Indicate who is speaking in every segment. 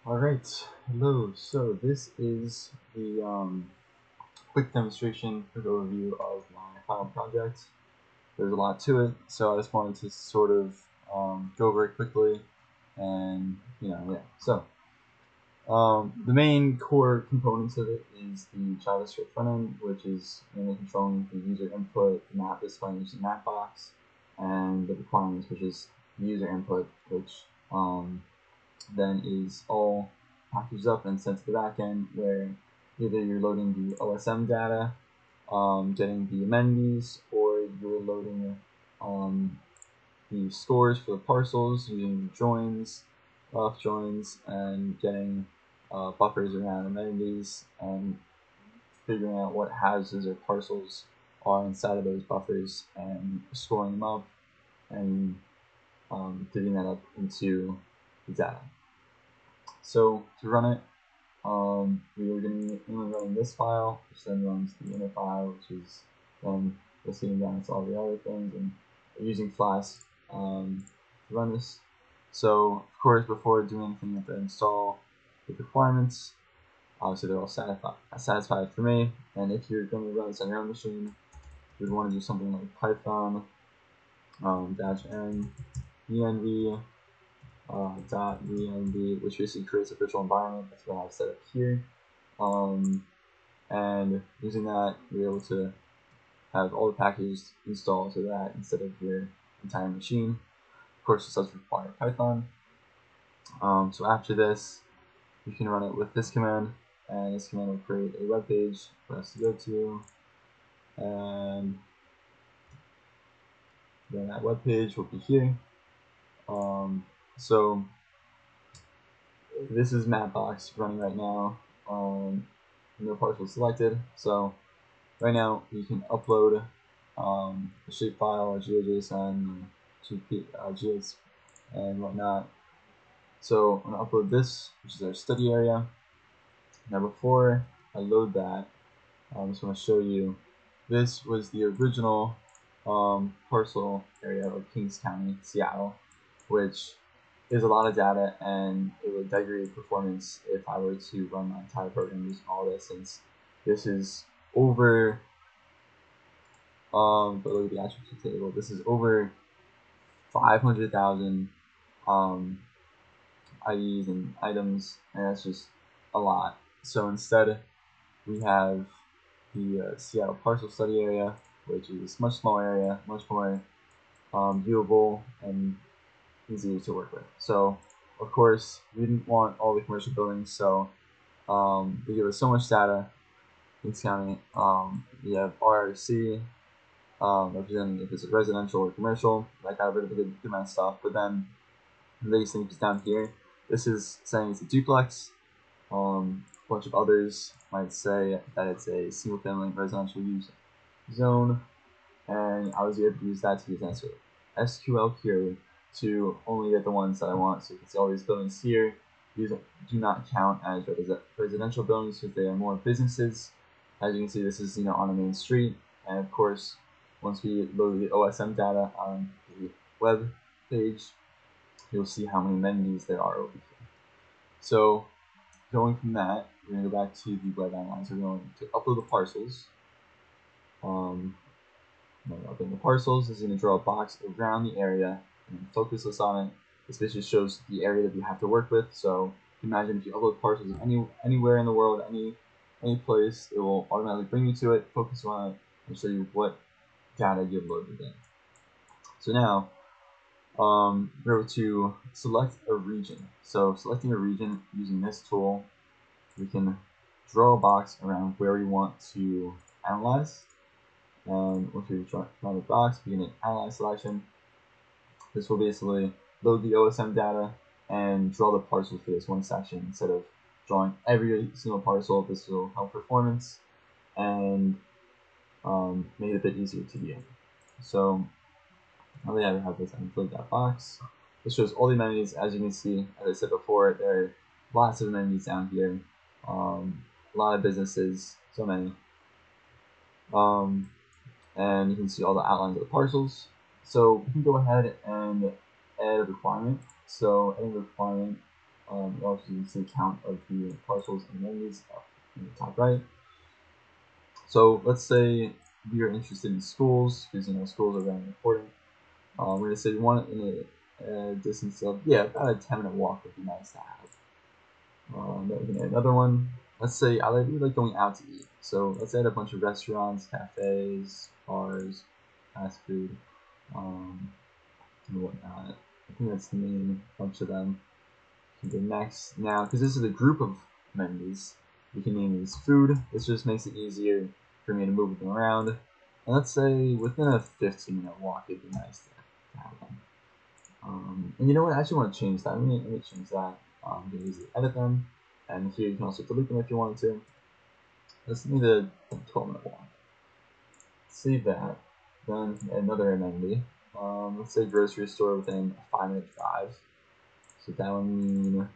Speaker 1: Alright, hello. So this is the quick demonstration, quick overview of my final project. There's a lot to it, so I just wanted to sort of go over it quickly, and yeah. So the main core components of it is the JavaScript front end, which is mainly controlling the user input, the map displaying using map box, and the requirements, which is user input, which then is all packaged up and sent to the backend, where either you're loading the OSM data, getting the amenities, or you're loading the stores for the parcels using joins, off joins, and getting buffers around amenities, and figuring out what houses or parcels are inside of those buffers and storing them up and divvying that up into the data. So to run it, we are going to be mainly running this file, which then runs the inner file, which is then listening down to all the other things, and using Flask to run this. So of course, before doing anything, you have to install the requirements. Obviously, they're all satisfied for me. And if you're going to run this on your own machine, you'd want to do something like Python -n env .env, which basically creates a virtual environment. That's what I've set up here. And using that, you're able to have all the packages installed to that instead of your entire machine. Of course, this does require Python. So after this, you can run it with this command, and this command will create a web page for us to go to, and then that web page will be here. So this is Mapbox running right now. No parcel selected. So right now you can upload a shapefile, a GeoJSON, GIFs, and whatnot. So I'm gonna upload this, which is our study area. Now before I load that, I just want to show you, this was the original parcel area of Kings County, Seattle, which is a lot of data, and it would degrade performance if I were to run my entire program using all this, since this is over, but look at the attribute table, this is over 500,000 IDs and items, and that's just a lot. So instead, we have the Seattle parcel study area, which is a much smaller area, much more viewable and easier to work with. So of course we didn't want all the commercial buildings, so they give us so much data. Kings County, we have RRC representing if it's residential or commercial. That got rid of a good amount of stuff, but then the biggest thing is down here. This is saying it's a duplex. A bunch of others might say that it's a single family residential use zone, and I was able to use that to use that SQL query to only get the ones that I want. So you can see all these buildings here. These do not count as residential buildings because they are more businesses. As you can see, this is on a main street, and of course, once we load the OSM data on the web page, you'll see how many amenities there are over here. So going from that, we're going to go back to the web analyzer. We're going to upload the parcels. Upload the parcels is going to draw a box around the area and focus us on it. This basically shows the area that we have to work with. So imagine if you upload parcels anywhere in the world, any place, it will automatically bring you to it, focus on it, and show you what data you've loaded in. So now we're able to select a region. So selecting a region using this tool, we can draw a box around where we want to analyze. And once we draw the box, we can analyze selection. This will basically load the OSM data and draw the parcels for this one section instead of drawing every single parcel. This will help performance and make it a bit easier to view. So now that I have this, I can load that box. This shows all the amenities. As you can see, as I said before, there are lots of amenities down here. A lot of businesses, so many. And you can see all the outlines of the parcels. So we can go ahead and add a requirement. So adding a requirement, Also, you can see the count of the parcels and amenities up in the top right. So let's say we are interested in schools, because schools are very important. We're going to say we want it in a distance of, about a 10-minute walk would be nice to have. Then we can add another one. Let's say I really like going out to eat. So let's add a bunch of restaurants, cafes, bars, fast food, and whatnot. I think that's the main bunch of them. We can go next. Now, because this is a group of amenities, we can name these food. This just makes it easier for me to move them around. And let's say within a 15-minute walk, it'd be nice to have them. And you know what? I actually want to change that. Let me change that. You can easily edit them. And here you can also delete them if you wanted to. Let's need a 12-minute walk. Save that. Then another amenity. Let's say grocery store within a 5-minute drive. So that would mean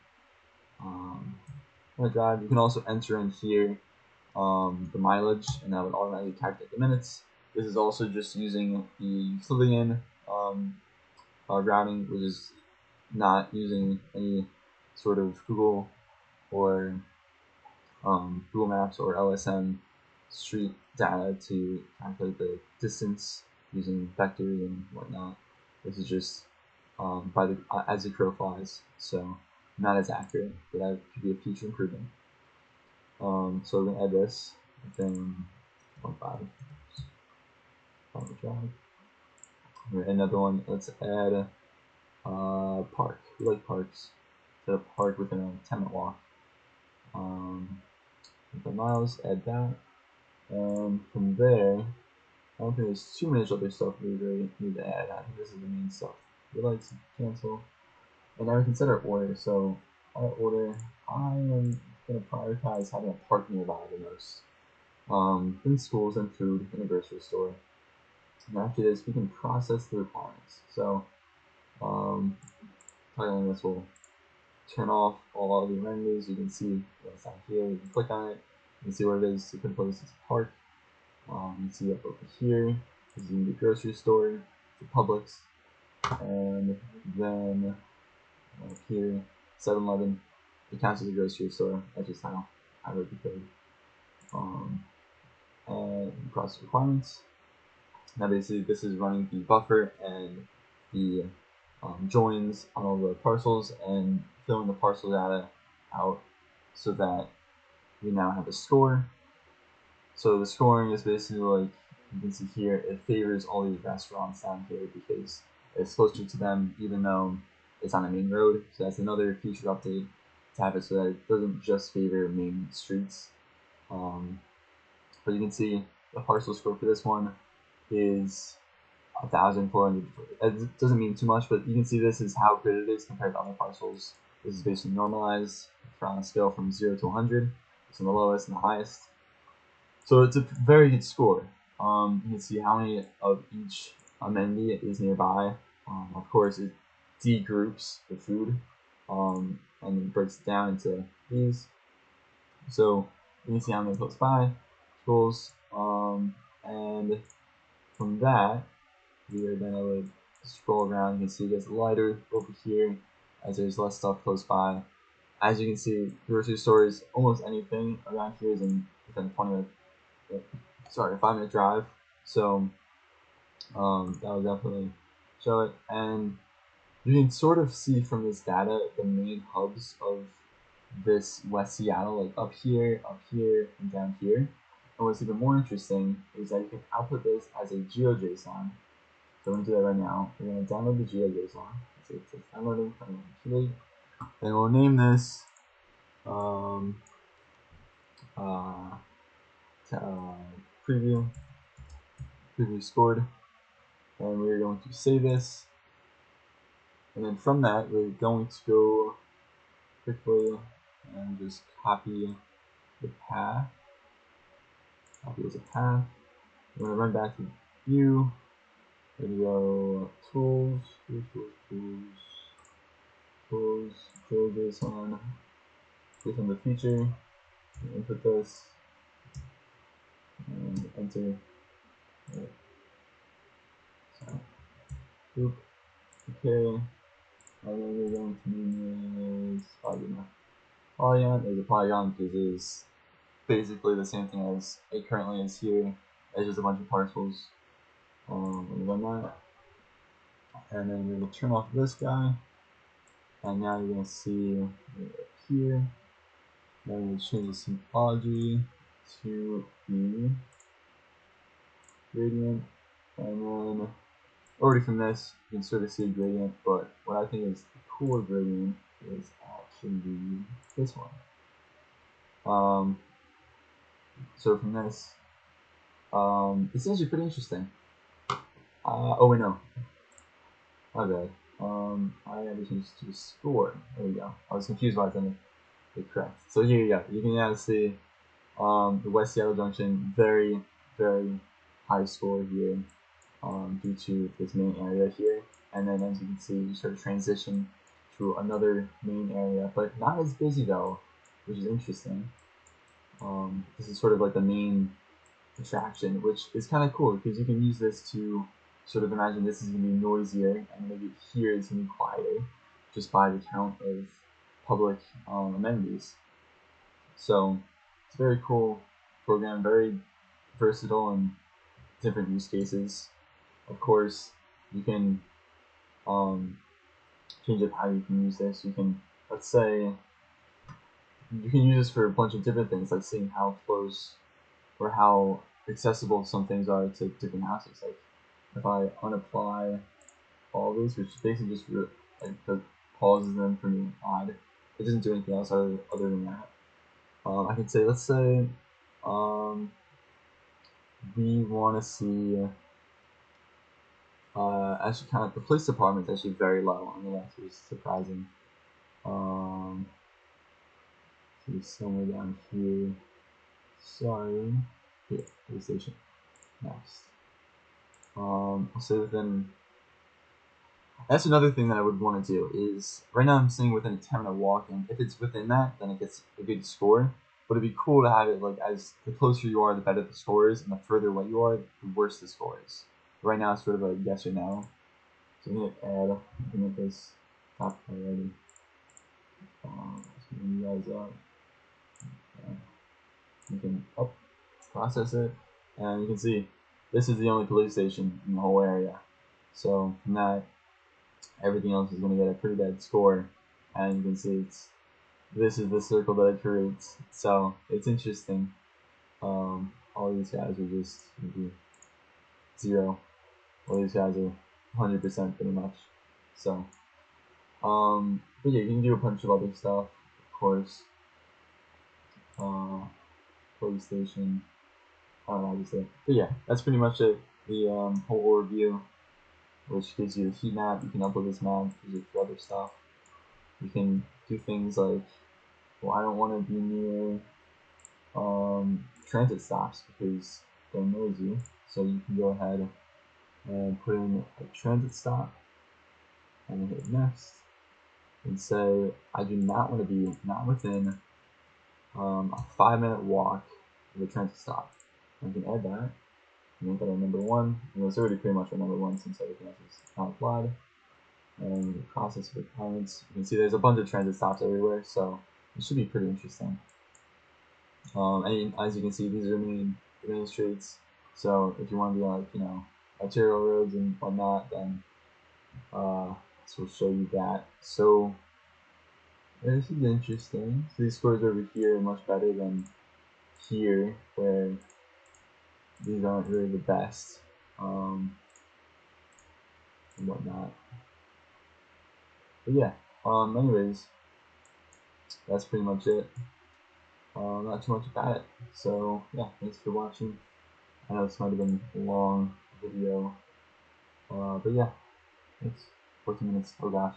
Speaker 1: drive. You can also enter in here the mileage, and that would automatically calculate the minutes. This is also just using the Euclidean routing, which is not using any sort of Google or Google Maps or LSM street data to calculate the distance using vectors and whatnot. This is just as the crow flies, so not as accurate, but that could be a future improvement. So we're gonna add this within 1.5. Another one. Let's add park. We like parks. So a park within a 10-minute walk. 5 miles. Add that, and from there, I don't think there's too much other stuff we really need to add. I think this is the main stuff. We like to cancel, and now we can set our order. So our order, I am gonna prioritize having a park nearby the most. Then schools and food in a grocery store. And after this, we can process the requirements. So, tiling this will turn off all of the amenities. You can see what's down here. You can click on it. You can see what it is to put place as a park. You can see up over here. This is the grocery store, the Publix, and then up here, 7-Eleven. It counts as a grocery store. That's just how I wrote the code. And process requirements. Now basically this is running the buffer and the joins on all the parcels and filling the parcel data out so that we now have a score. So the scoring is basically like you can see here, it favors all these restaurants down here because it's closer to them even though it's on a main road. So that's another feature update to have it so that it doesn't just favor main streets. But you can see the parcel score for this one is 1,400. It doesn't mean too much, but you can see this is how good it is compared to other parcels. This is basically normalized on a scale from 0 to 100. It's the lowest and the highest. So it's a very good score. You can see how many of each amenity is nearby. Of course, it degroups the food and then breaks it down into these. So you can see how many close by, schools, and from that, we are then able to scroll around. You can see it gets lighter over here as there's less stuff close by. As you can see, grocery stores, almost anything around here is within a 5-minute drive. So that will definitely show it. And you can sort of see from this data the main hubs of this West Seattle, like up here, and down here. And what's even more interesting is that you can output this as a GeoJSON. So we're going to do that right now. We're going to download the GeoJSON. So it's downloading from Chile. And we'll name this preview scored. And we're going to save this. And then from that, we're going to go quickly and just copy the path. Copy as a path. We're going to run back to view. We're going to go tools, GeoJSON. Click on the feature, input this, and enter. So, okay. And then we're going to name this polygon is a polygon because it is basically the same thing as it currently is here. It's just a bunch of parcels. And run that. And then we're going to turn off this guy. And now you're going to see here. Then we'll change the symbology to the gradient. And then already from this, you can sort of see a gradient, but what I think is the cooler gradient is actually this one. So from this, it's actually pretty interesting. Oh wait, no. My bad. I had to change to the score. There we go. I was confused why I didn't get correct. So here you go. You can now see the West Seattle Junction, very, very high score here due to this main area here. And then as you can see, you sort of transition to another main area, but not as busy though, which is interesting. This is sort of like the main attraction, which is kind of cool because you can use this to sort of imagine this is going to be noisier and maybe here is going to be quieter just by the count of public amenities. So it's a very cool program, very versatile in different use cases. Of course, you can change up how you can use this. You can, let's say, you can use this for a bunch of different things, like seeing how close or how accessible some things are to different houses. Like if I unapply all these, which basically just like pauses them for me odd, it doesn't do anything else other than that. I can say, let's say, we want to see. Actually, kind of the police department is actually very low on the left, which is surprising. See somewhere down here. Sorry. Here, police station. Next. I'll say within. That's another thing that I would want to do is right now I'm saying within a 10-minute walk, and if it's within that, then it gets a good score. But it'd be cool to have it like as the closer you are, the better the score is, and the further away you are, the worse the score is. Right now it's sort of a yes or no. So I'm gonna add. I'm gonna make this top priority. Just you guys up. You can process it, and you can see this is the only police station in the whole area. So from that, everything else is going to get a pretty bad score, and you can see this is the circle that it creates. So it's interesting. All these guys are just 0. All these guys are 100% pretty much. So, but yeah, you can do a bunch of other stuff, of course. Police station. I don't know how to say it. But yeah, that's pretty much it. The whole overview, which gives you the heat map. You can upload this map, use it for other stuff. You can do things like, well, I don't want to be near transit stops because they're noisy. So you can go ahead and put in a transit stop and hit next and say, I do not want to be within a 5-minute walk of a transit stop. I can add that. Make that our number 1, and it's already pretty much our number 1 since everything else is not applied. And the process requirements, you can see there's a bunch of transit stops everywhere, so it should be pretty interesting. And as you can see, these are main streets. So if you want to be on, like, arterial roads and whatnot, then this will show you that. So this is interesting. So these scores over here are much better than here, where these aren't really the best. And whatnot. But yeah, anyways, that's pretty much it. Not too much about it. So yeah, thanks for watching. I know this might have been a long video, but yeah, thanks. 14 minutes. Oh gosh.